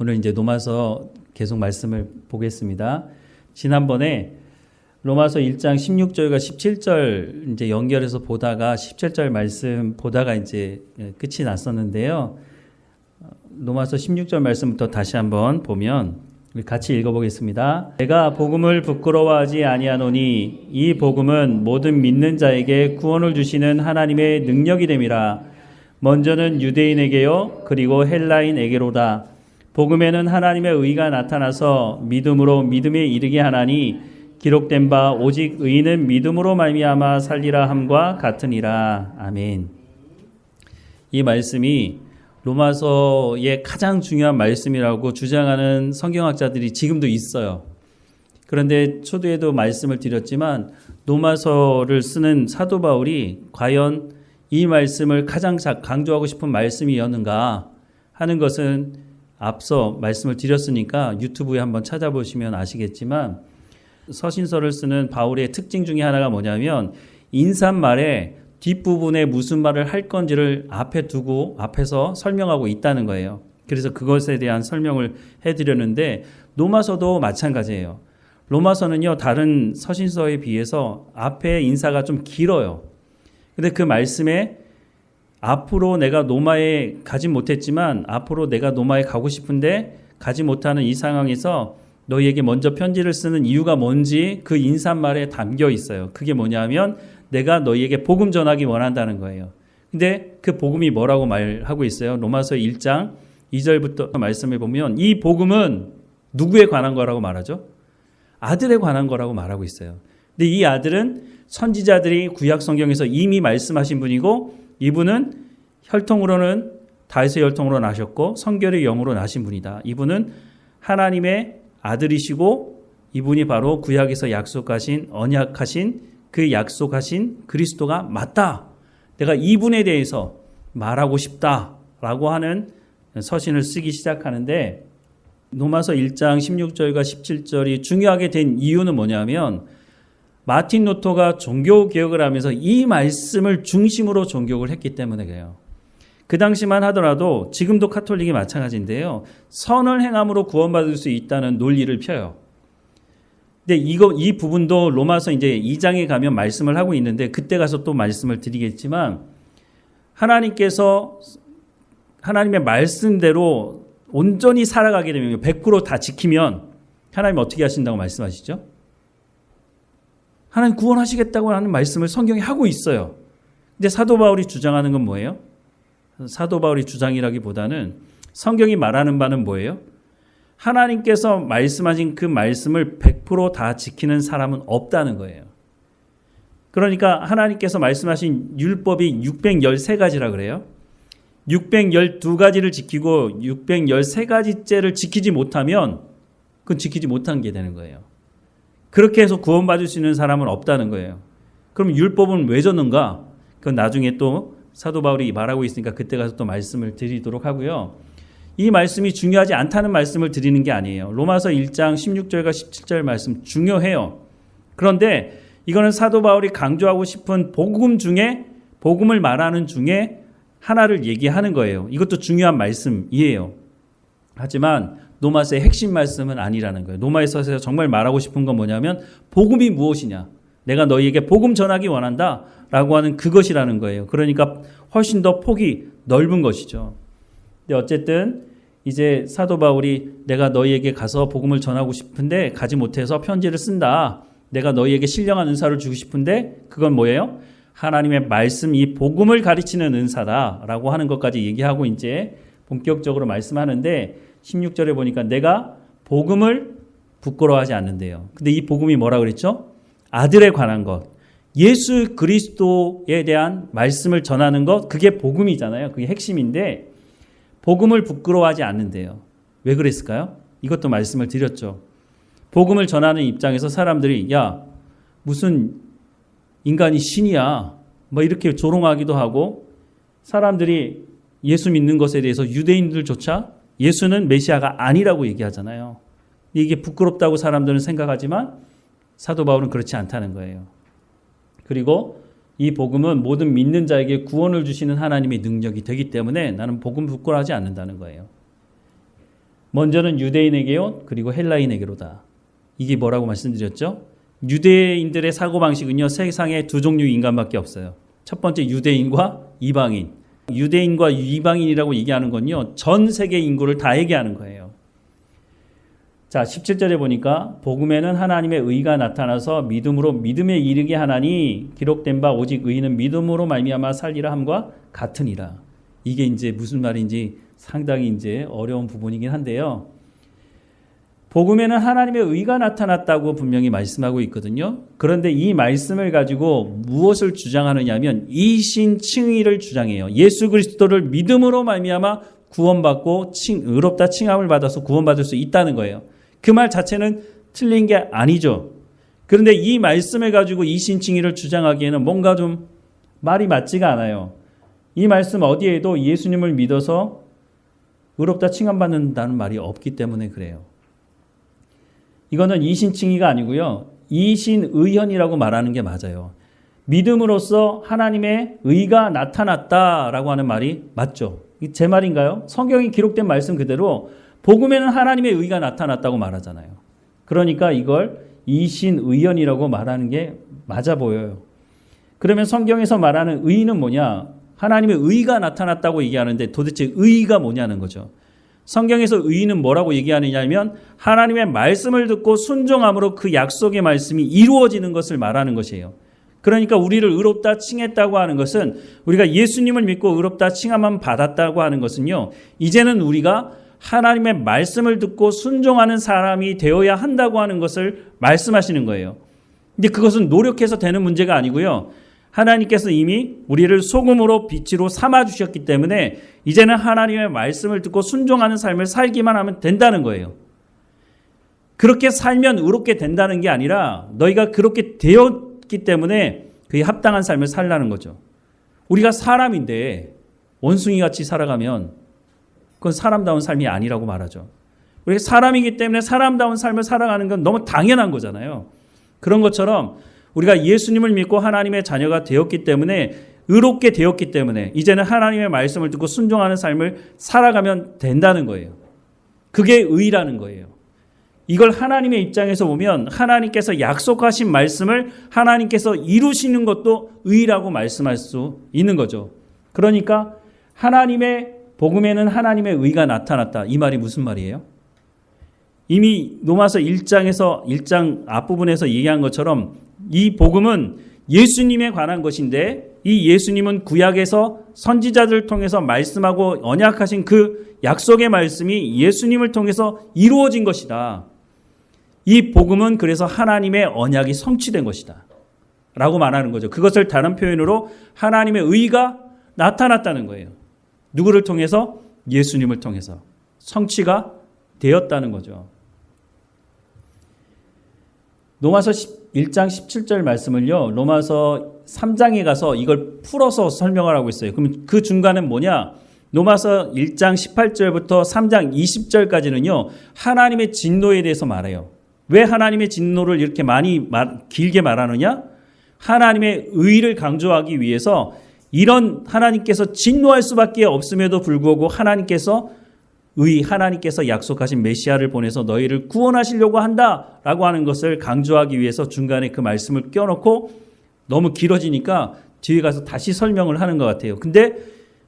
오늘 이제 로마서 계속 말씀을 보겠습니다. 지난번에 로마서 1장 16절과 17절 이제 연결해서 보다가 17절 말씀 보다가 이제 끝이 났었는데요. 로마서 16절 말씀부터 다시 한번 보면 우리 같이 읽어보겠습니다. 내가 복음을 부끄러워하지 아니하노니 이 복음은 모든 믿는 자에게 구원을 주시는 하나님의 능력이 됨이라. 먼저는 유대인에게요 그리고 헬라인에게로다. 복음에는 하나님의 의가 나타나서 믿음으로 믿음에 이르게 하나니 기록된 바 오직 의인은 믿음으로 말미암아 살리라 함과 같으니라. 아멘. 이 말씀이 로마서의 가장 중요한 말씀이라고 주장하는 성경학자들이 지금도 있어요. 그런데 초두에도 말씀을 드렸지만 로마서를 쓰는 사도 바울이 과연 이 말씀을 가장 강조하고 싶은 말씀이었는가 하는 것은 앞서 말씀을 드렸으니까 유튜브에 한번 찾아보시면 아시겠지만 서신서를 쓰는 바울의 특징 중에 하나가 뭐냐면 인사말에 뒷부분에 무슨 말을 할 건지를 앞에 두고 앞에서 설명하고 있다는 거예요. 그래서 그것에 대한 설명을 해드렸는데 로마서도 마찬가지예요. 로마서는요 다른 서신서에 비해서 앞에 인사가 좀 길어요. 근데 그 말씀에 앞으로 내가 로마에 가지 못했지만 앞으로 내가 로마에 가고 싶은데 가지 못하는 이 상황에서 너희에게 먼저 편지를 쓰는 이유가 뭔지 그 인사말에 담겨 있어요. 그게 뭐냐면 내가 너희에게 복음 전하기 원한다는 거예요. 근데 그 복음이 뭐라고 말하고 있어요? 로마서 1장 2절부터 말씀해 보면 이 복음은 누구에 관한 거라고 말하죠? 아들에 관한 거라고 말하고 있어요. 근데 이 아들은 선지자들이 구약 성경에서 이미 말씀하신 분이고 이분은 혈통으로는 다윗의 혈통으로 나셨고 성결의 영으로 나신 분이다. 이분은 하나님의 아들이시고 이분이 바로 구약에서 약속하신 언약하신 그 약속하신 그리스도가 맞다. 내가 이분에 대해서 말하고 싶다라고 하는 서신을 쓰기 시작하는데 로마서 1장 16절과 17절이 중요하게 된 이유는 뭐냐면 마틴 루터가 종교개혁을 하면서 이 말씀을 중심으로 종교를 했기 때문에 그래요. 그 당시만 하더라도 지금도 카톨릭이 마찬가지인데요. 선을 행함으로 구원받을 수 있다는 논리를 펴요. 근데 이 부분도 로마서 이제 2장에 가면 말씀을 하고 있는데 그때 가서 또 말씀을 드리겠지만 하나님께서 하나님의 말씀대로 온전히 살아가게 되면 100% 지키면 하나님 어떻게 하신다고 말씀하시죠? 하나님 구원하시겠다고 하는 말씀을 성경에 하고 있어요. 근데 사도 바울이 주장하는 건 뭐예요? 사도 바울이 주장이라기보다는 성경이 말하는 바는 뭐예요? 하나님께서 말씀하신 그 말씀을 100% 지키는 사람은 없다는 거예요. 그러니까 하나님께서 말씀하신 율법이 613가지라 그래요. 612가지를 지키고 613가지째를 지키지 못하면 그건 지키지 못한 게 되는 거예요. 그렇게 해서 구원받을 수 있는 사람은 없다는 거예요. 그럼 율법은 왜 줬는가? 그건 나중에 또 사도 바울이 말하고 있으니까 그때 가서 또 말씀을 드리도록 하고요. 이 말씀이 중요하지 않다는 말씀을 드리는 게 아니에요. 로마서 1장 16절과 17절 말씀 중요해요. 그런데 이거는 사도 바울이 강조하고 싶은 복음 중에 복음을 말하는 중에 하나를 얘기하는 거예요. 이것도 중요한 말씀이에요. 하지만 로마서의 핵심 말씀은 아니라는 거예요. 로마서에서 정말 말하고 싶은 건 뭐냐면 복음이 무엇이냐. 내가 너희에게 복음 전하기 원한다 라고 하는 그것이라는 거예요. 그러니까 훨씬 더 폭이 넓은 것이죠. 근데 어쨌든 이제 사도 바울이 내가 너희에게 가서 복음을 전하고 싶은데 가지 못해서 편지를 쓴다. 내가 너희에게 신령한 은사를 주고 싶은데 그건 뭐예요? 하나님의 말씀 이 복음을 가르치는 은사다라고 하는 것까지 얘기하고 이제 본격적으로 말씀하는데 16절에 보니까 내가 복음을 부끄러워하지 않는데요. 근데 이 복음이 뭐라 그랬죠? 아들에 관한 것. 예수 그리스도에 대한 말씀을 전하는 것. 그게 복음이잖아요. 그게 핵심인데 복음을 부끄러워하지 않는데요. 왜 그랬을까요? 이것도 말씀을 드렸죠. 복음을 전하는 입장에서 사람들이 야 무슨 인간이 신이야. 뭐 이렇게 조롱하기도 하고 사람들이 예수 믿는 것에 대해서 유대인들조차 예수는 메시아가 아니라고 얘기하잖아요. 이게 부끄럽다고 사람들은 생각하지만 사도 바울은 그렇지 않다는 거예요. 그리고 이 복음은 모든 믿는 자에게 구원을 주시는 하나님의 능력이 되기 때문에 나는 복음 부끄러워하지 않는다는 거예요. 먼저는 유대인에게요, 그리고 헬라인에게로다. 이게 뭐라고 말씀드렸죠? 유대인들의 사고방식은요, 세상에 두 종류의 인간밖에 없어요. 첫 번째 유대인과 이방인. 유대인과 이방인이라고 얘기하는 건요, 전 세계 인구를 다 얘기하는 거예요. 자, 17절에 보니까 복음에는 하나님의 의가 나타나서 믿음으로 믿음에 이르게 하나니 기록된 바 오직 의인은 믿음으로 말미암아 살리라 함과 같으니라. 이게 이제 무슨 말인지 상당히 이제 어려운 부분이긴 한데요. 복음에는 하나님의 의가 나타났다고 분명히 말씀하고 있거든요. 그런데 이 말씀을 가지고 무엇을 주장하느냐 하면 이신칭의를 주장해요. 예수 그리스도를 믿음으로 말미암아 구원받고 의롭다 칭함을 받아서 구원받을 수 있다는 거예요. 그 말 자체는 틀린 게 아니죠. 그런데 이 말씀을 가지고 이신칭의를 주장하기에는 뭔가 좀 말이 맞지가 않아요. 이 말씀 어디에도 예수님을 믿어서 의롭다 칭함받는다는 말이 없기 때문에 그래요. 이거는 이신칭의가 아니고요. 이신의현이라고 말하는 게 맞아요. 믿음으로써 하나님의 의가 나타났다라고 하는 말이 맞죠. 제 말인가요? 성경에 기록된 말씀 그대로 복음에는 하나님의 의가 나타났다고 말하잖아요. 그러니까 이걸 이신의현이라고 말하는 게 맞아 보여요. 그러면 성경에서 말하는 의는 뭐냐? 하나님의 의가 나타났다고 얘기하는데 도대체 의가 뭐냐는 거죠. 성경에서 의는 뭐라고 얘기하느냐면 하나님의 말씀을 듣고 순종함으로 그 약속의 말씀이 이루어지는 것을 말하는 것이에요. 그러니까 우리를 의롭다 칭했다고 하는 것은 우리가 예수님을 믿고 의롭다 칭함만 받았다고 하는 것은요. 이제는 우리가 하나님의 말씀을 듣고 순종하는 사람이 되어야 한다고 하는 것을 말씀하시는 거예요. 근데 그것은 노력해서 되는 문제가 아니고요. 하나님께서 이미 우리를 소금으로 빛으로 삼아주셨기 때문에 이제는 하나님의 말씀을 듣고 순종하는 삶을 살기만 하면 된다는 거예요. 그렇게 살면 의롭게 된다는 게 아니라 너희가 그렇게 되었기 때문에 그에 합당한 삶을 살라는 거죠. 우리가 사람인데 원숭이같이 살아가면 그건 사람다운 삶이 아니라고 말하죠. 우리가 사람이기 때문에 사람다운 삶을 살아가는 건 너무 당연한 거잖아요. 그런 것처럼 우리가 예수님을 믿고 하나님의 자녀가 되었기 때문에 의롭게 되었기 때문에 이제는 하나님의 말씀을 듣고 순종하는 삶을 살아가면 된다는 거예요. 그게 의라는 거예요. 이걸 하나님의 입장에서 보면 하나님께서 약속하신 말씀을 하나님께서 이루시는 것도 의라고 말씀할 수 있는 거죠. 그러니까 하나님의 복음에는 하나님의 의가 나타났다. 이 말이 무슨 말이에요? 이미 로마서 1장 앞부분에서 얘기한 것처럼 이 복음은 예수님에 관한 것인데 이 예수님은 구약에서 선지자들을 통해서 말씀하고 언약하신 그 약속의 말씀이 예수님을 통해서 이루어진 것이다. 이 복음은 그래서 하나님의 언약이 성취된 것이다. 라고 말하는 거죠. 그것을 다른 표현으로 하나님의 의가 나타났다는 거예요. 누구를 통해서? 예수님을 통해서. 성취가 되었다는 거죠. 로마서 1장 17절 말씀을요. 로마서 3장에 가서 이걸 풀어서 설명을 하고 있어요. 그럼 그 중간은 뭐냐? 로마서 1장 18절부터 3장 20절까지는요. 하나님의 진노에 대해서 말해요. 왜 하나님의 진노를 이렇게 길게 말하느냐? 하나님의 의를 강조하기 위해서 이런 하나님께서 진노할 수밖에 없음에도 불구하고 하나님께서 약속하신 메시아를 보내서 너희를 구원하시려고 한다라고 하는 것을 강조하기 위해서 중간에 그 말씀을 껴놓고 너무 길어지니까 뒤에 가서 다시 설명을 하는 것 같아요. 근데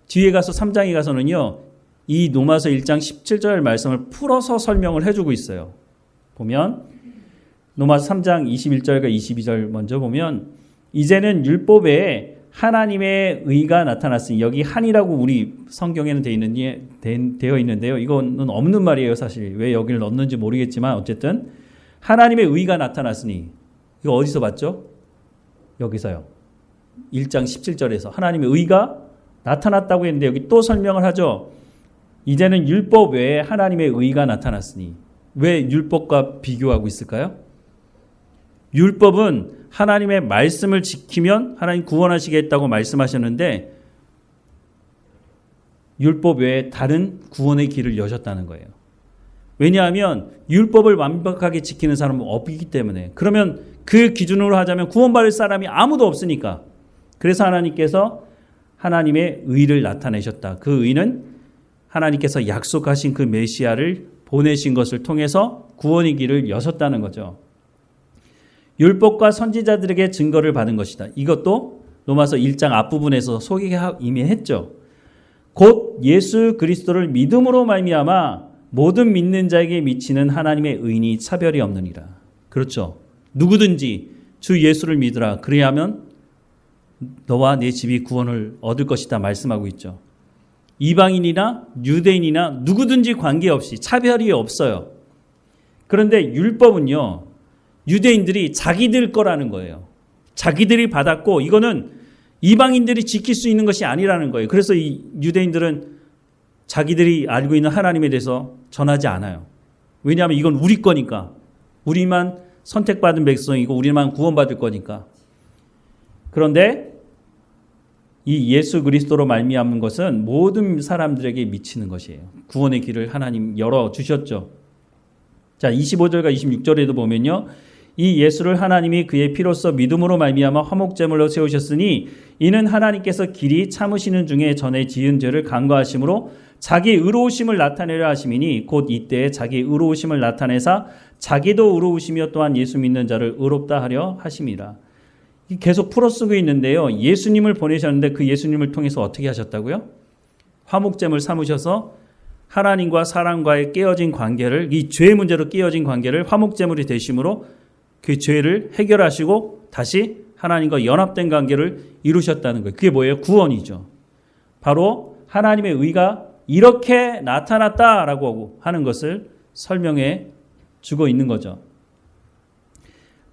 뒤에 가서 3장에 가서는요. 이 로마서 1장 17절 말씀을 풀어서 설명을 해주고 있어요. 보면 로마서 3장 21절과 22절 먼저 보면 이제는 율법에 하나님의 의가 나타났으니 여기 한이라고 우리 성경에는 되어 있는데요. 이거는 없는 말이에요. 사실 왜 여기를 넣었는지 모르겠지만 어쨌든 하나님의 의가 나타났으니 이거 어디서 봤죠? 여기서요. 1장 17절에서 하나님의 의가 나타났다고 했는데 여기 또 설명을 하죠. 이제는 율법 외에 하나님의 의가 나타났으니 왜 율법과 비교하고 있을까요? 율법은 하나님의 말씀을 지키면 하나님 구원하시겠다고 말씀하셨는데 율법 외에 다른 구원의 길을 여셨다는 거예요. 왜냐하면 율법을 완벽하게 지키는 사람은 없기 때문에 그러면 그 기준으로 하자면 구원받을 사람이 아무도 없으니까 그래서 하나님께서 하나님의 의를 나타내셨다. 그 의는 하나님께서 약속하신 그 메시아를 보내신 것을 통해서 구원의 길을 여셨다는 거죠. 율법과 선지자들에게 증거를 받은 것이다. 이것도 로마서 1장 앞부분에서 소개가 이미 했죠. 곧 예수 그리스도를 믿음으로 말미암아 모든 믿는 자에게 미치는 하나님의 의인이 차별이 없느니라. 그렇죠. 누구든지 주 예수를 믿으라. 그래야만 너와 내 집이 구원을 얻을 것이다 말씀하고 있죠. 이방인이나 유대인이나 누구든지 관계없이 차별이 없어요. 그런데 율법은요, 유대인들이 자기들 거라는 거예요. 자기들이 받았고 이거는 이방인들이 지킬 수 있는 것이 아니라는 거예요. 그래서 이 유대인들은 자기들이 알고 있는 하나님에 대해서 전하지 않아요. 왜냐하면 이건 우리 거니까. 우리만 선택받은 백성이고 우리만 구원받을 거니까. 그런데 이 예수 그리스도로 말미암은 것은 모든 사람들에게 미치는 것이에요. 구원의 길을 하나님 열어주셨죠. 자, 25절과 26절에도 보면요. 이 예수를 하나님이 그의 피로써 믿음으로 말미암아 화목제물로 세우셨으니 이는 하나님께서 길이 참으시는 중에 전에 지은 죄를 간과하심으로 자기 의로우심을 나타내려 하심이니 곧 이때에 자기 의로우심을 나타내사 자기도 의로우시며 또한 예수 믿는 자를 의롭다 하려 하심이라. 계속 풀어쓰고 있는데요. 예수님을 보내셨는데 그 예수님을 통해서 어떻게 하셨다고요? 화목제물 삼으셔서 하나님과 사람과의 깨어진 관계를, 이 죄의 문제로 깨어진 관계를 화목제물이 되심으로 그 죄를 해결하시고 다시 하나님과 연합된 관계를 이루셨다는 거예요. 그게 뭐예요? 구원이죠. 바로 하나님의 의가 이렇게 나타났다라고 하는 것을 설명해 주고 있는 거죠.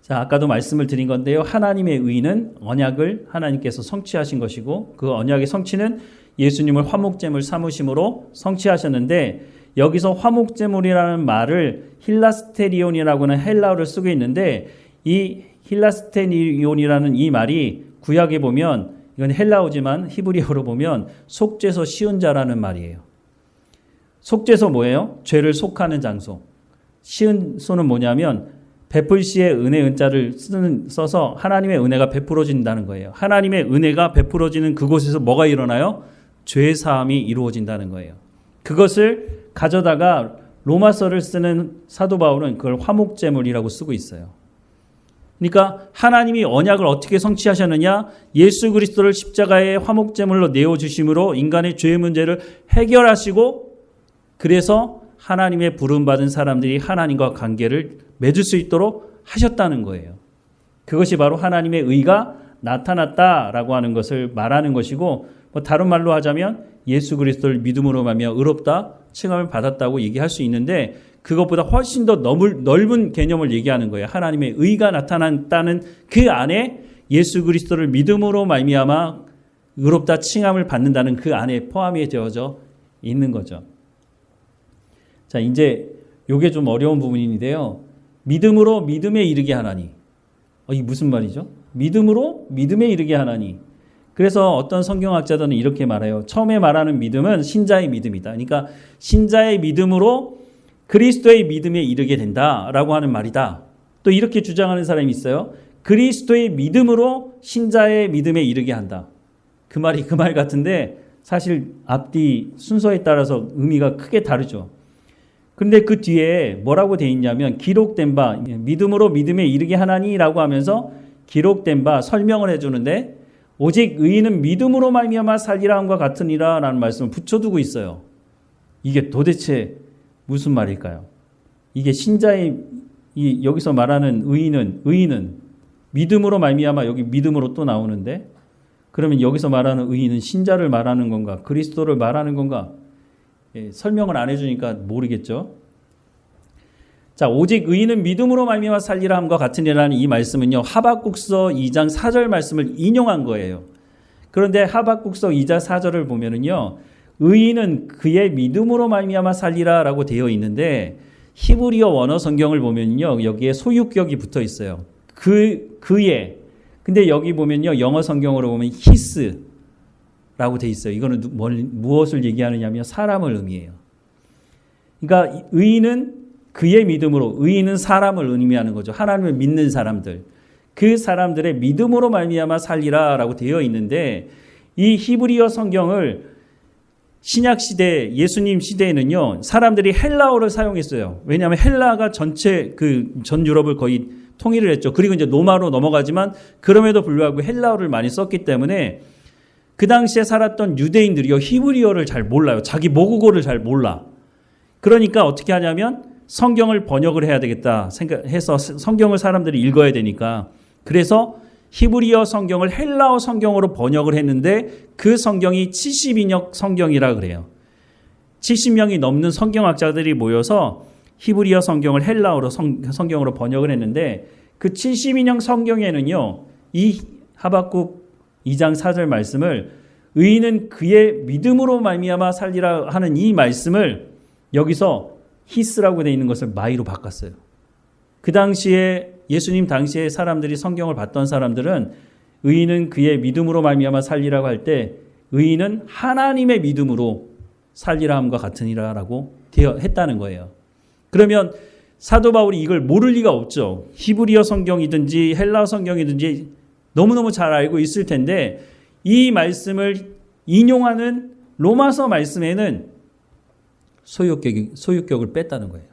자, 아까도 말씀을 드린 건데요. 하나님의 의는 언약을 하나님께서 성취하신 것이고 그 언약의 성취는 예수님을 화목제물 삼으심으로 성취하셨는데 여기서 화목제물이라는 말을 힐라스테리온이라고 하는 헬라어를 쓰고 있는데 이 힐라스테리온이라는 이 말이 구약에 보면 이건 헬라어지만 히브리어로 보면 속죄서 씌운 자라는 말이에요. 속죄서 뭐예요? 죄를 속하는 장소. 씌운 소는 뭐냐면 베풀 시에 은혜 은자를 써서 하나님의 은혜가 베풀어진다는 거예요. 하나님의 은혜가 베풀어지는 그곳에서 뭐가 일어나요? 죄 사함이 이루어진다는 거예요. 그것을 가져다가 로마서를 쓰는 사도 바울은 그걸 화목제물이라고 쓰고 있어요. 그러니까 하나님이 언약을 어떻게 성취하셨느냐? 예수 그리스도를 십자가의 화목제물로 내어주심으로 인간의 죄의 문제를 해결하시고 그래서 하나님의 부름받은 사람들이 하나님과 관계를 맺을 수 있도록 하셨다는 거예요. 그것이 바로 하나님의 의가 나타났다라고 하는 것을 말하는 것이고 다른 말로 하자면 예수 그리스도를 믿음으로 말미암아 의롭다 칭함을 받았다고 얘기할 수 있는데 그것보다 훨씬 더 넓은 개념을 얘기하는 거예요. 하나님의 의가 나타났다는 그 안에 예수 그리스도를 믿음으로 말미암아 의롭다 칭함을 받는다는 그 안에 포함이 되어져 있는 거죠. 자, 이제 요게 좀 어려운 부분인데요. 믿음으로 믿음에 이르게 하나니. 이게 무슨 말이죠? 믿음으로 믿음에 이르게 하나니. 그래서 어떤 성경학자들은 이렇게 말해요. 처음에 말하는 믿음은 신자의 믿음이다. 그러니까 신자의 믿음으로 그리스도의 믿음에 이르게 된다라고 하는 말이다. 또 이렇게 주장하는 사람이 있어요. 그리스도의 믿음으로 신자의 믿음에 이르게 한다. 그 말이 그 말 같은데 사실 앞뒤 순서에 따라서 의미가 크게 다르죠. 근데 그 뒤에 뭐라고 돼 있냐면 기록된 바 믿음으로 믿음에 이르게 하나니라고 하면서 기록된 바 설명을 해주는데 오직 의인은 믿음으로 말미암아 살리라 함과 같으니라 라는 말씀을 붙여두고 있어요. 이게 도대체 무슨 말일까요? 이게 신자의 여기서 말하는 의인은 믿음으로 말미암아 여기 믿음으로 또 나오는데 그러면 여기서 말하는 의인은 신자를 말하는 건가? 그리스도를 말하는 건가? 설명을 안 해주니까 모르겠죠. 자, 오직 의인은 믿음으로 말미암아 살리라 함과 같으니라는 이 말씀은요. 하박국서 2장 4절 말씀을 인용한 거예요. 그런데 하박국서 2장 4절을 보면은요. 의인은 그의 믿음으로 말미암아 살리라라고 되어 있는데 히브리어 원어 성경을 보면요. 여기에 소유격이 붙어 있어요. 그의. 근데 여기 보면요. 영어 성경으로 보면 his 라고 돼 있어요. 이거는 무엇을 얘기하느냐면 사람을 의미해요. 그러니까 의인은 그의 믿음으로, 의인은 사람을 의미하는 거죠. 하나님을 믿는 사람들. 그 사람들의 믿음으로 말미암아 살리라라고 되어 있는데 이 히브리어 성경을 신약 시대, 예수님 시대에는요, 사람들이 헬라어를 사용했어요. 왜냐하면 헬라가 전체 전 유럽을 거의 통일을 했죠. 그리고 이제 로마로 넘어가지만 그럼에도 불구하고 헬라어를 많이 썼기 때문에 그 당시에 살았던 유대인들이요, 히브리어를 잘 몰라요. 자기 모국어를 잘 몰라. 그러니까 어떻게 하냐면 성경을 번역을 해야 되겠다 생각해서 성경을 사람들이 읽어야 되니까 그래서 히브리어 성경을 헬라어 성경으로 번역을 했는데 그 성경이 72역 성경이라 그래요. 70명이 넘는 성경학자들이 모여서 히브리어 성경을 헬라어로 성경으로 번역을 했는데 그 72년 성경에는요. 이 하박국 2장 4절 말씀을 의인은 그의 믿음으로 말미암아 살리라 하는 이 말씀을 여기서 히스라고 되어 있는 것을 마이로 바꿨어요. 그 당시에 예수님 당시에 사람들이 성경을 봤던 사람들은 의인은 그의 믿음으로 말미암아 살리라고 할 때 의인은 하나님의 믿음으로 살리라 함과 같으니라라고 했다는 거예요. 그러면 사도 바울이 이걸 모를 리가 없죠. 히브리어 성경이든지 헬라어 성경이든지 너무너무 잘 알고 있을 텐데 이 말씀을 인용하는 로마서 말씀에는 소유격을 뺐다는 거예요.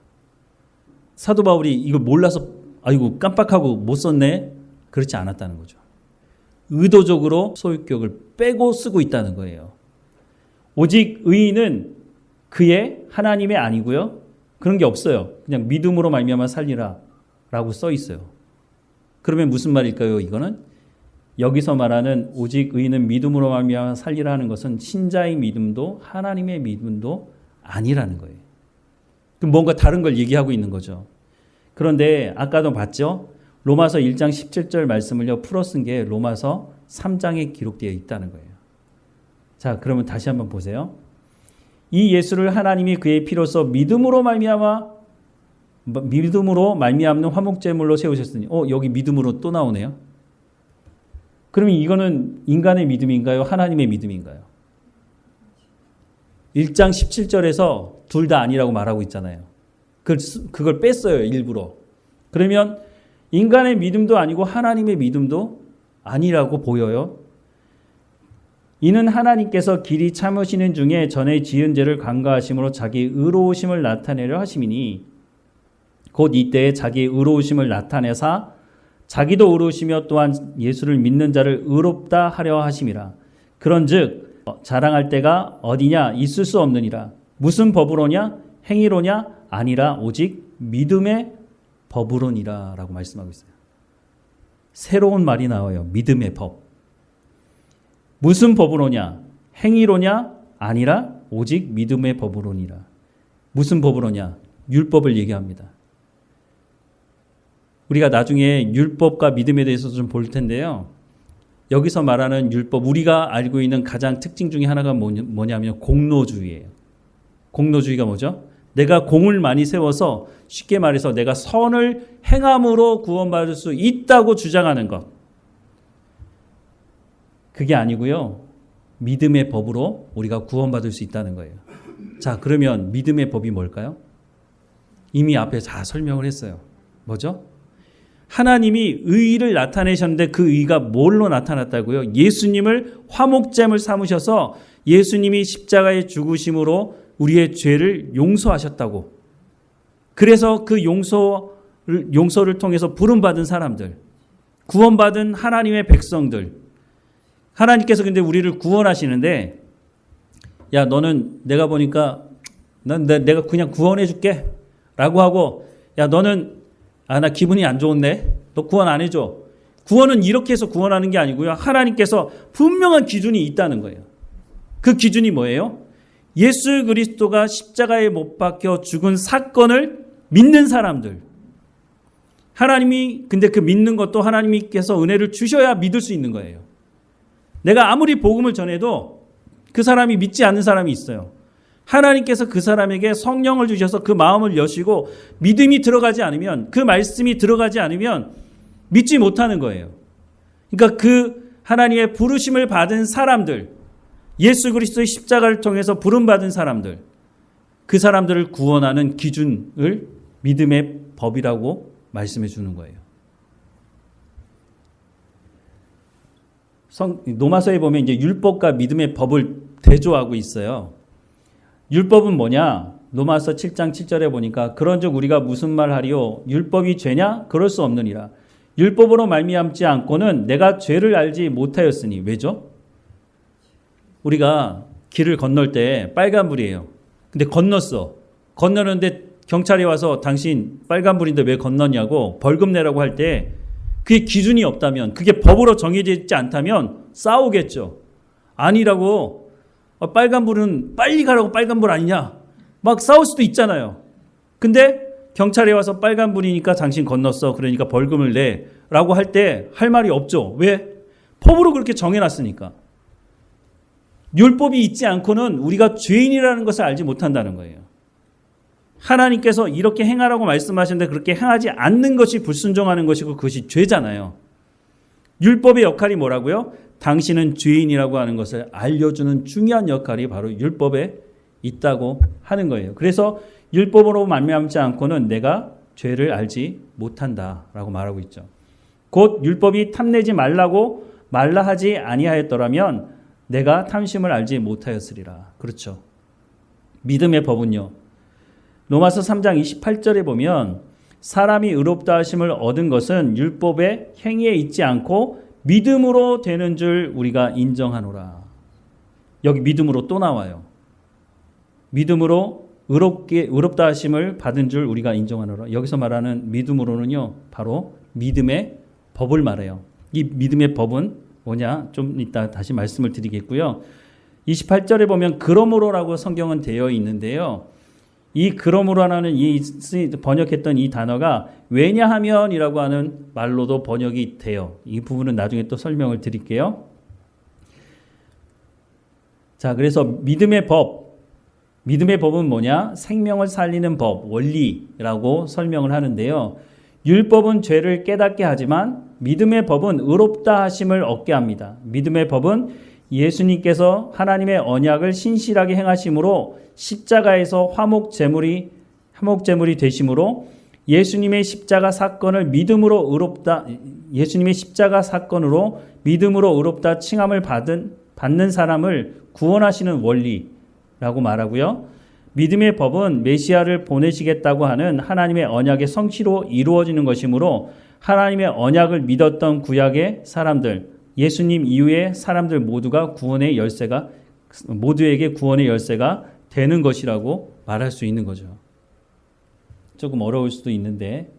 사도 바울이 이걸 몰라서 아이고 깜빡하고 못 썼네. 그렇지 않았다는 거죠. 의도적으로 소유격을 빼고 쓰고 있다는 거예요. 오직 의인은 그의 하나님의 아니고요. 그런 게 없어요. 그냥 믿음으로 말미암아 살리라 라고 써 있어요. 그러면 무슨 말일까요? 이거는 여기서 말하는 오직 의인은 믿음으로 말미암아 살리라 하는 것은 신자의 믿음도 하나님의 믿음도 아니라는 거예요. 그럼 뭔가 다른 걸 얘기하고 있는 거죠. 그런데 아까도 봤죠? 로마서 1장 17절 말씀을요 풀어 쓴 게 로마서 3장에 기록되어 있다는 거예요. 자, 그러면 다시 한번 보세요. 이 예수를 하나님이 그의 피로써 믿음으로 말미암는 화목제물로 세우셨으니 여기 믿음으로 또 나오네요. 그러면 이거는 인간의 믿음인가요? 하나님의 믿음인가요? 1장 17절에서 둘 다 아니라고 말하고 있잖아요. 그걸 뺐어요, 일부러. 그러면 인간의 믿음도 아니고 하나님의 믿음도 아니라고 보여요. 이는 하나님께서 길이 참으시는 중에 전에 지은 죄를 간과하심으로 자기 의로우심을 나타내려 하심이니 곧 이때에 자기 의로우심을 나타내사 자기도 의로우시며 또한 예수를 믿는 자를 의롭다 하려 하심이라. 그런즉 자랑할 때가 어디냐 있을 수 없느니라. 무슨 법으로냐 행위로냐 아니라 오직 믿음의 법으로니라 라고 말씀하고 있어요. 새로운 말이 나와요. 믿음의 법. 무슨 법으로냐 행위로냐 아니라 오직 믿음의 법으로니라. 무슨 법으로냐 율법을 얘기합니다. 우리가 나중에 율법과 믿음에 대해서 좀 볼 텐데요. 여기서 말하는 율법, 우리가 알고 있는 가장 특징 중에 하나가 뭐냐면 공로주의예요. 공로주의가 뭐죠? 내가 공을 많이 세워서 쉽게 말해서 내가 선을 행함으로 구원받을 수 있다고 주장하는 것. 그게 아니고요. 믿음의 법으로 우리가 구원받을 수 있다는 거예요. 자, 그러면 믿음의 법이 뭘까요? 이미 앞에 다 설명을 했어요. 뭐죠? 하나님이 의를 나타내셨는데 그 의가 뭘로 나타났다고요? 예수님을 화목제물 삼으셔서 예수님이 십자가의 죽으심으로 우리의 죄를 용서하셨다고. 그래서 그 용서를 통해서 부름받은 사람들, 구원받은 하나님의 백성들. 하나님께서 근데 우리를 구원하시는데 야 너는 내가 보니까 내가 그냥 구원해 줄게 라고 하고 야 너는 나 기분이 안 좋은데 너 구원 안 해줘. 구원은 이렇게 해서 구원하는 게 아니고요. 하나님께서 분명한 기준이 있다는 거예요. 그 기준이 뭐예요? 예수 그리스도가 십자가에 못 박혀 죽은 사건을 믿는 사람들. 하나님이 근데 그 믿는 것도 하나님께서 은혜를 주셔야 믿을 수 있는 거예요. 내가 아무리 복음을 전해도 그 사람이 믿지 않는 사람이 있어요. 하나님께서 그 사람에게 성령을 주셔서 그 마음을 여시고 믿음이 들어가지 않으면, 그 말씀이 들어가지 않으면 믿지 못하는 거예요. 그러니까 그 하나님의 부르심을 받은 사람들, 예수 그리스도의 십자가를 통해서 부름받은 사람들, 그 사람들을 구원하는 기준을 믿음의 법이라고 말씀해 주는 거예요. 로마서에 보면 이제 율법과 믿음의 법을 대조하고 있어요. 율법은 뭐냐? 로마서 7장 7절에 보니까 그런즉 우리가 무슨 말하리요? 율법이 죄냐? 그럴 수 없느니라. 율법으로 말미암지 않고는 내가 죄를 알지 못하였으니. 왜죠? 우리가 길을 건널 때 빨간불이에요. 근데 건넜어. 건너는데 경찰이 와서 당신 빨간불인데 왜 건너냐고 벌금 내라고 할 때 그게 기준이 없다면, 그게 법으로 정해져 있지 않다면 싸우겠죠. 아니라고, 빨간불은 빨리 가라고 빨간불 아니냐? 막 싸울 수도 있잖아요. 근데 경찰이 와서 빨간불이니까 당신 건넜어. 그러니까 벌금을 내. 라고 할 때 할 말이 없죠. 왜? 법으로 그렇게 정해놨으니까. 율법이 있지 않고는 우리가 죄인이라는 것을 알지 못한다는 거예요. 하나님께서 이렇게 행하라고 말씀하셨는데 그렇게 행하지 않는 것이 불순종하는 것이고 그것이 죄잖아요. 율법의 역할이 뭐라고요? 당신은 죄인이라고 하는 것을 알려주는 중요한 역할이 바로 율법에 있다고 하는 거예요. 그래서 율법으로 말미암지 않고는 내가 죄를 알지 못한다라고 말하고 있죠. 곧 율법이 탐내지 말라 하지 아니하였더라면 내가 탐심을 알지 못하였으리라. 그렇죠. 믿음의 법은요. 로마서 3장 28절에 보면 사람이 의롭다 하심을 얻은 것은 율법의 행위에 있지 않고 믿음으로 되는 줄 우리가 인정하노라. 여기 믿음으로 또 나와요. 믿음으로 의롭다 하심을 받은 줄 우리가 인정하노라. 여기서 말하는 믿음으로는요, 바로 믿음의 법을 말해요. 이 믿음의 법은 뭐냐? 좀 이따 다시 말씀을 드리겠고요. 28절에 보면 그러므로라고 성경은 되어 있는데요. 이 그러므로라는 이 번역했던 이 단어가 왜냐하면이라고 하는 말로도 번역이 돼요. 이 부분은 나중에 또 설명을 드릴게요. 자, 그래서 믿음의 법은 뭐냐? 생명을 살리는 법, 원리라고 설명을 하는데요. 율법은 죄를 깨닫게 하지만 믿음의 법은 의롭다 하심을 얻게 합니다. 믿음의 법은 예수님께서 하나님의 언약을 신실하게 행하심으로 십자가에서 화목 제물이 되심으로 예수님의 십자가 사건을 예수님의 십자가 사건으로 믿음으로 의롭다 칭함을 받는 사람을 구원하시는 원리라고 말하고요. 믿음의 법은 메시아를 보내시겠다고 하는 하나님의 언약의 성취로 이루어지는 것이므로 하나님의 언약을 믿었던 구약의 사람들, 예수님 이후의 사람들 모두에게 구원의 열쇠가 되는 것이라고 말할 수 있는 거죠. 조금 어려울 수도 있는데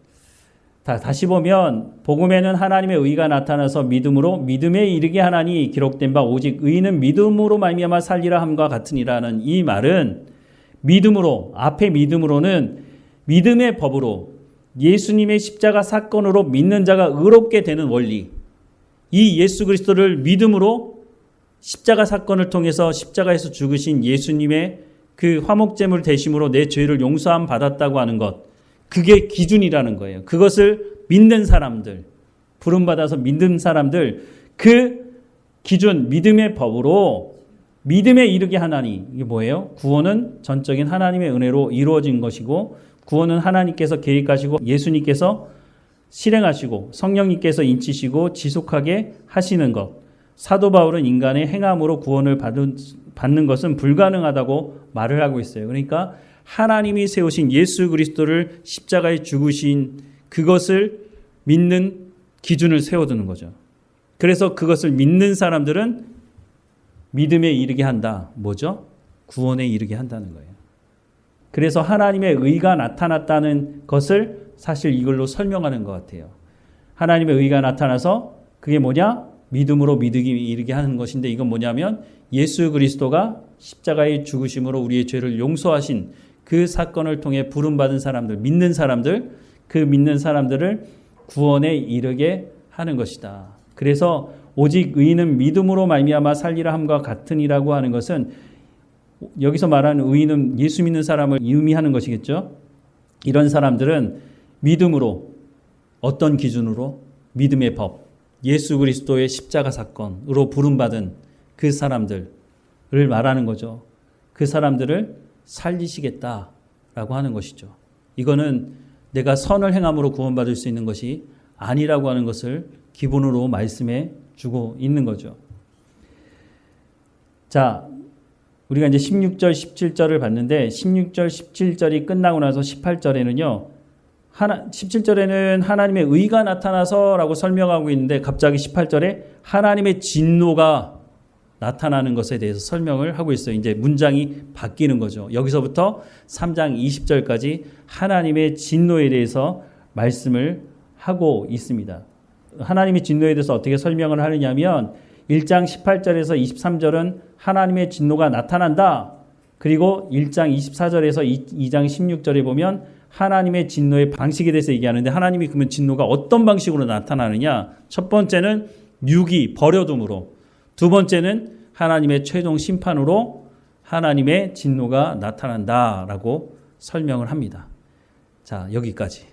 다시 보면 복음에는 하나님의 의가 나타나서 믿음에 이르게 하나니 기록된 바 오직 의인은 믿음으로 말미암아 살리라 함과 같으니라는 이 말은 앞에 믿음으로는 믿음의 법으로 예수님의 십자가 사건으로 믿는 자가 의롭게 되는 원리, 이 예수 그리스도를 믿음으로 십자가 사건을 통해서 십자가에서 죽으신 예수님의 그 화목제물 되심으로 내 죄를 용서함 받았다고 하는 것, 그게 기준이라는 거예요. 그것을 믿는 사람들, 부름받아서 믿는 사람들, 그 기준, 믿음의 법으로 믿음에 이르게 하나니, 이게 뭐예요? 구원은 전적인 하나님의 은혜로 이루어진 것이고, 구원은 하나님께서 계획하시고 예수님께서 실행하시고 성령님께서 인치시고 지속하게 하시는 것. 사도 바울은 인간의 행함으로 구원을 받는 것은 불가능하다고 말을 하고 있어요. 그러니까 하나님이 세우신 예수 그리스도를 십자가에 죽으신 그것을 믿는 기준을 세워두는 거죠. 그래서 그것을 믿는 사람들은 믿음에 이르게 한다. 뭐죠? 구원에 이르게 한다는 거예요. 그래서 하나님의 의가 나타났다는 것을 사실 이걸로 설명하는 것 같아요. 하나님의 의가 나타나서 그게 뭐냐? 믿음으로 믿음에 이르게 하는 것인데 이건 뭐냐면 예수 그리스도가 십자가에 죽으심으로 우리의 죄를 용서하신 그 사건을 통해 부름받은 사람들, 믿는 사람들, 그 믿는 사람들을 구원에 이르게 하는 것이다. 그래서 오직 의인은 믿음으로 말미암아 살리라 함과 같으니라고 하는 것은 여기서 말하는 의인은 예수 믿는 사람을 의미하는 것이겠죠. 이런 사람들은 믿음으로, 어떤 기준으로? 믿음의 법, 예수 그리스도의 십자가 사건으로 부름받은 그 사람들을 말하는 거죠. 그 사람들을 살리시겠다라고 하는 것이죠. 이거는 내가 선을 행함으로 구원받을 수 있는 것이 아니라고 하는 것을 기본으로 말씀해 주고 있는 거죠. 자, 우리가 이제 16절, 17절을 봤는데 16절, 17절이 끝나고 나서 18절에는요. 17절에는 하나님의 의가 나타나서라고 설명하고 있는데 갑자기 18절에 하나님의 진노가 나타나는 것에 대해서 설명을 하고 있어요. 이제 문장이 바뀌는 거죠. 여기서부터 3장 20절까지 하나님의 진노에 대해서 말씀을 하고 있습니다. 하나님의 진노에 대해서 어떻게 설명을 하느냐면 1장 18절에서 23절은 하나님의 진노가 나타난다. 그리고 1장 24절에서 2장 16절에 보면 하나님의 진노의 방식에 대해서 얘기하는데 하나님이 그러면 진노가 어떤 방식으로 나타나느냐. 첫 번째는 유기, 버려둠으로. 두 번째는 하나님의 최종 심판으로 하나님의 진노가 나타난다라고 설명을 합니다. 자, 여기까지.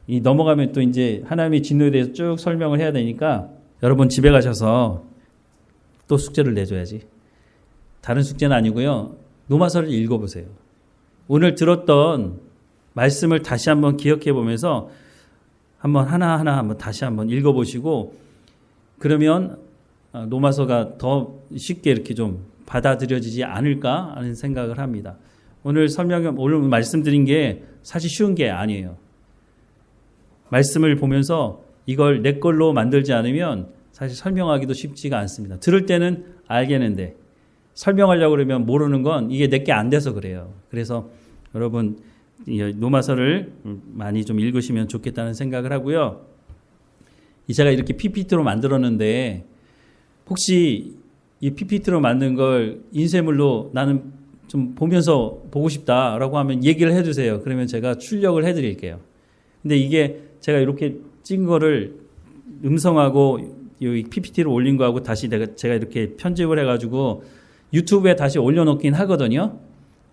이 넘어가면 또 이제 하나님의 진노에 대해서 쭉 설명을 해야 되니까 여러분 집에 가셔서 또 숙제를 내줘야지. 다른 숙제는 아니고요. 로마서를 읽어보세요. 오늘 들었던 말씀을 다시 한번 기억해 보면서 한번 하나하나 한번 다시 한번 읽어보시고 그러면 로마서가 더 쉽게 이렇게 좀 받아들여지지 않을까 하는 생각을 합니다. 오늘 오늘 말씀드린 게 사실 쉬운 게 아니에요. 말씀을 보면서 이걸 내 걸로 만들지 않으면 사실 설명하기도 쉽지가 않습니다. 들을 때는 알겠는데 설명하려고 그러면 모르는 건 이게 내게 안 돼서 그래요. 그래서 여러분 로마서를 많이 좀 읽으시면 좋겠다는 생각을 하고요. 제가 이렇게 PPT로 만들었는데 혹시 이 PPT로 만든 걸 인쇄물로 나는 좀 보면서 보고 싶다라고 하면 얘기를 해주세요. 그러면 제가 출력을 해드릴게요. 근데 이게 제가 이렇게 찍은 거를 음성하고 이 PPT로 올린 거하고 다시 제가 이렇게 편집을 해가지고 유튜브에 다시 올려놓긴 하거든요.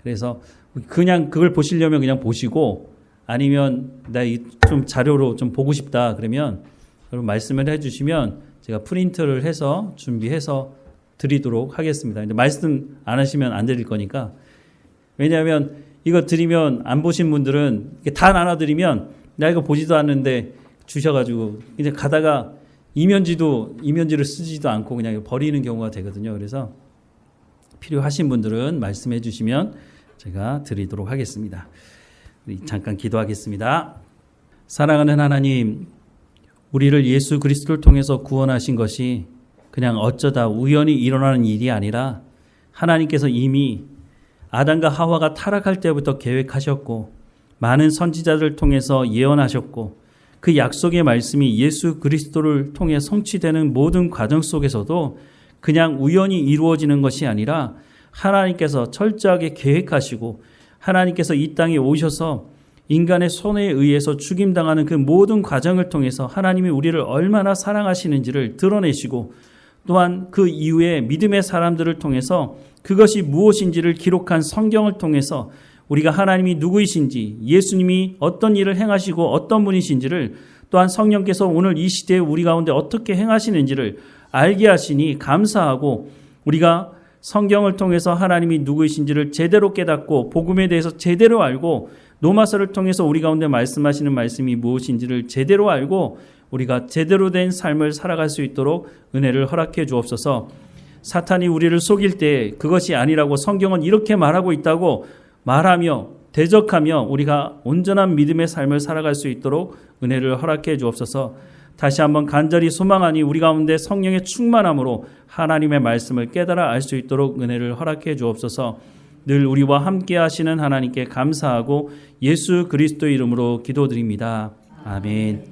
그래서 그냥 그걸 보시려면 그냥 보시고 아니면 나 좀 자료로 좀 보고 싶다 그러면 여러분 말씀을 해주시면 제가 프린트를 해서 준비해서 드리도록 하겠습니다. 근데 말씀 안 하시면 안 드릴 거니까. 왜냐하면 이거 드리면 안 보신 분들은 다 나눠드리면 나 이거 보지도 않는데 주셔가지고 이제 가다가 이면지를 쓰지도 않고 그냥 버리는 경우가 되거든요. 그래서 필요하신 분들은 말씀해 주시면 제가 드리도록 하겠습니다. 우리 잠깐 기도하겠습니다. 사랑하는 하나님, 우리를 예수 그리스도를 통해서 구원하신 것이 그냥 어쩌다 우연히 일어나는 일이 아니라 하나님께서 이미 아담과 하와가 타락할 때부터 계획하셨고 많은 선지자들을 통해서 예언하셨고 그 약속의 말씀이 예수 그리스도를 통해 성취되는 모든 과정 속에서도 그냥 우연히 이루어지는 것이 아니라 하나님께서 철저하게 계획하시고 하나님께서 이 땅에 오셔서 인간의 손에 의해서 죽임당하는 그 모든 과정을 통해서 하나님이 우리를 얼마나 사랑하시는지를 드러내시고 또한 그 이후에 믿음의 사람들을 통해서 그것이 무엇인지를 기록한 성경을 통해서 우리가 하나님이 누구이신지 예수님이 어떤 일을 행하시고 어떤 분이신지를 또한 성령께서 오늘 이 시대에 우리 가운데 어떻게 행하시는지를 알게 하시니 감사하고 우리가 성경을 통해서 하나님이 누구이신지를 제대로 깨닫고 복음에 대해서 제대로 알고 로마서를 통해서 우리 가운데 말씀하시는 말씀이 무엇인지를 제대로 알고 우리가 제대로 된 삶을 살아갈 수 있도록 은혜를 허락해 주옵소서. 사탄이 우리를 속일 때 그것이 아니라고 성경은 이렇게 말하고 있다고 말하며 대적하며 우리가 온전한 믿음의 삶을 살아갈 수 있도록 은혜를 허락해 주옵소서. 다시 한번 간절히 소망하니 우리 가운데 성령의 충만함으로 하나님의 말씀을 깨달아 알 수 있도록 은혜를 허락해 주옵소서. 늘 우리와 함께 하시는 하나님께 감사하고 예수 그리스도의 이름으로 기도드립니다. 아멘.